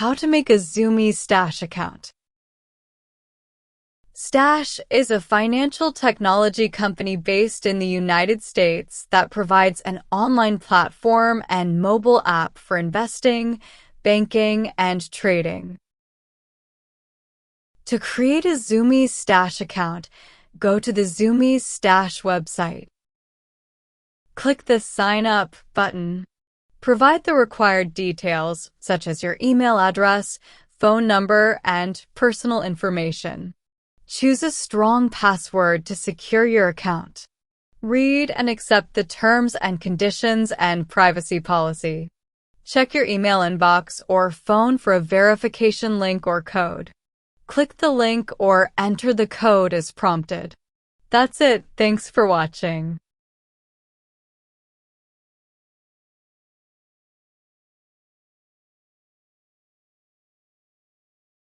How to make a Zumiez Stash account. Stash is a financial technology company based in the United States that provides an online platform and mobile app for investing, banking, and trading. To create a Zumiez Stash account, go to the Zumiez Stash website. Click the Sign Up button. Provide the required details, such as your email address, phone number, and personal information. Choose a strong password to secure your account. Read and accept the terms and conditions and privacy policy. Check your email inbox or phone for a verification link or code. Click the link or enter the code as prompted. That's it. Thanks for watching.